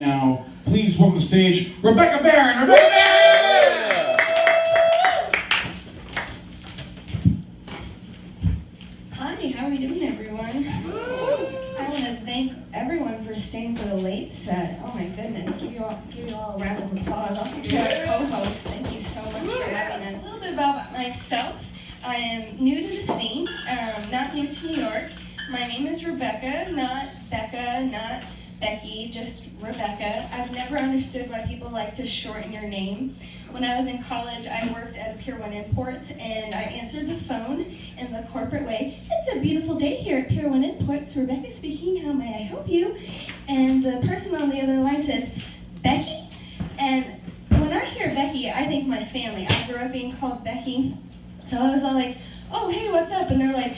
Now, please welcome to the stage, Rebecca Barron. Rebecca Barron! Hi, how are we doing, everyone? I want to thank everyone for staying for the late set. Oh my goodness, give you all a round of applause. Also to our co-host, thank you so much for having us. A little bit about myself. I am new to the scene, not new to New York. My name is Rebecca, not Becca, not Becky, just Rebecca. I've never understood why people like to shorten your name. When I was in college, I worked at Pier 1 Imports, and I answered the phone in the corporate way. "It's a beautiful day here at Pier 1 Imports. Rebecca speaking, how may I help you?" And the person on the other line says, "Becky?" And when I hear Becky, I think my family. I grew up being called Becky. So I was all like, "Oh, hey, what's up?" And they're like,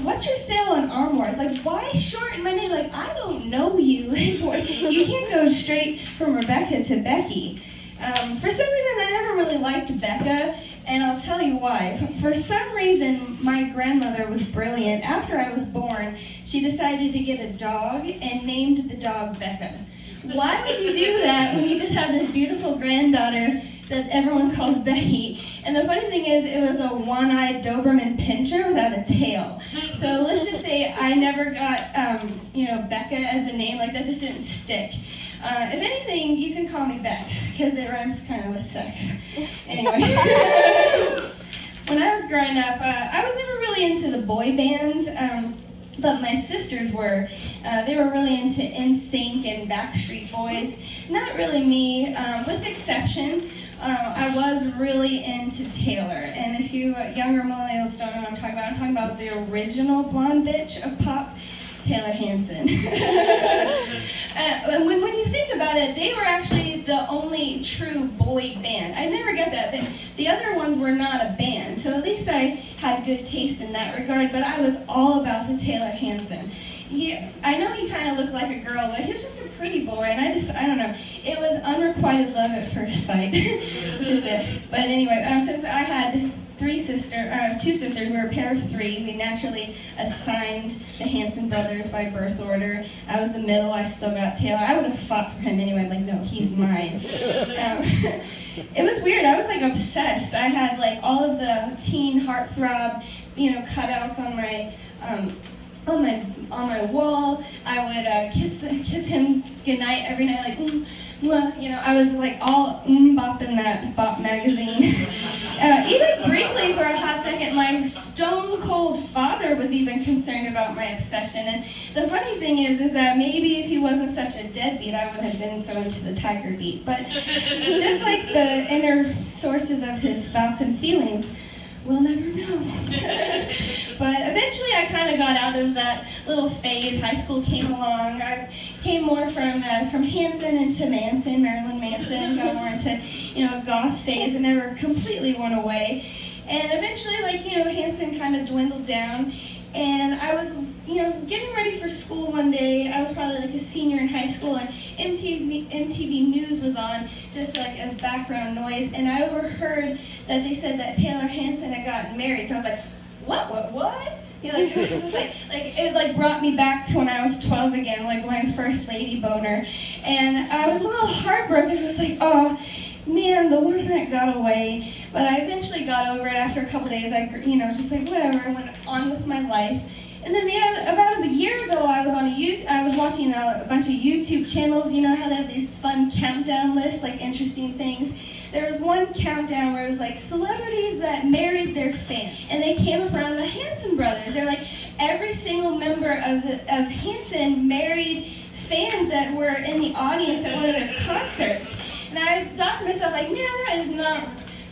"What's your sale on Armour?" It's like, why shorten my name? Like, I don't know you. Like, you can't go straight from Rebecca to Becky. For some reason, I never really liked Becca, and I'll tell you why. For some reason, my grandmother was brilliant. After I was born, she decided to get a dog and named the dog Becca. Why would you do that when you just have this beautiful granddaughter that everyone calls Becky? And the funny thing is, it was a one-eyed Doberman Pinscher without a tail. So let's just say I never got, Becca as a name. Like, that just didn't stick. If anything, you can call me Bex, because it rhymes kind of with sex. Anyway. When I was growing up, I was never really into the boy bands. But my sisters were. They were really into NSYNC and Backstreet Boys. Not really me, with exception. I was really into Taylor. And if you younger millennials don't know what I'm talking about the original blonde bitch of pop, Taylor Hanson. When you think about it, they were actually the only true boy band. I never get that. The other ones were not a band, so at least I had good taste in that regard, but I was all about the Taylor Hanson. I know he kind of looked like a girl, but he was just a pretty boy, and I don't know. It was unrequited love at first sight, which is it. But anyway, since I had two sisters, we were a pair of three. We naturally assigned the Hanson brothers by birth order. I was the middle, I still got Taylor. I would have fought for him anyway. I'm like, no, he's mine. It was weird. I was like obsessed. I had like all of the teen heartthrob, cutouts on my wall. I would kiss him goodnight every night, like, I was like all bop in that Bop magazine. Even briefly for a hot second, my stone cold father was even concerned about my obsession. And the funny thing is that maybe if he wasn't such a deadbeat, I would have been so into the tiger beat. But just like the inner sources of his thoughts and feelings, we'll never know. But eventually I kind of got out of that little phase. High school came along. I came more from Hanson into Manson, Marilyn Manson, got more into, goth phase and never completely went away. And eventually, Hanson kind of dwindled down. And I was, getting ready for school one day. I was probably like a senior in high school, and MTV News was on, just like as background noise. And I overheard that they said that Taylor Hanson had gotten married. So I was like, what? It was just it brought me back to when I was 12 again, like my first lady boner. And I was a little heartbroken. I was like, oh, man, the one that got away. But I eventually got over it after a couple days. I, just like, whatever, I went on with my life. And then about a year ago, I was watching a bunch of YouTube channels, how they have these fun countdown lists, like interesting things. There was one countdown where it was like celebrities that married their fans, and they came up around the Hanson brothers. They're like, every single member of Hanson married fans that were in the audience at one of their concerts. And I thought to myself, like, man, that is not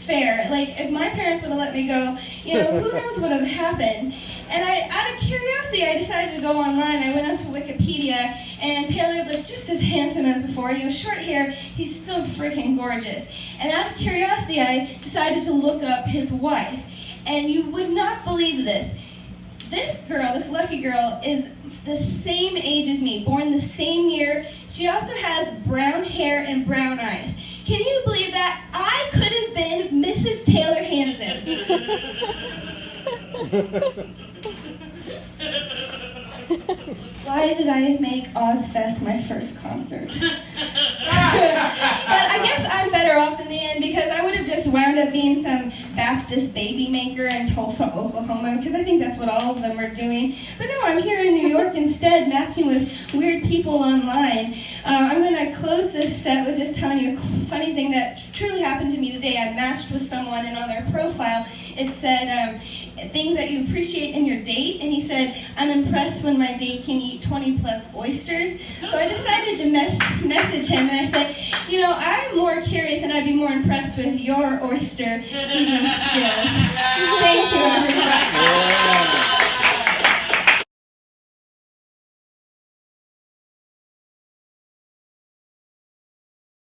fair. Like, if my parents would have let me go, who knows what would have happened. And out of curiosity, I decided to go online. I went onto Wikipedia, and Taylor looked just as handsome as before. He was short hair. He's still freaking gorgeous. And out of curiosity, I decided to look up his wife. And you would not believe this. This girl, this lucky girl, is the same age as me, born the same year. She also has brown hair and brown eyes. Can you believe that? I could have been Mrs. Taylor Hanson. Why did I make Ozfest my first concert? doing some Baptist baby maker in Tulsa, Oklahoma, because I think that's what all of them are doing. But no, I'm here in New York instead, matching with weird people online. I'm going to close this set with just telling you a funny thing that truly happened to me today. I matched with someone, and on their profile, it said things that you appreciate in your date, and he said, I'm impressed when my date can eat 20 plus oysters. So I decided to message him, and I said, you know, I'm more curious and I'd be more impressed with your oyster eating skills. Thank you, everybody.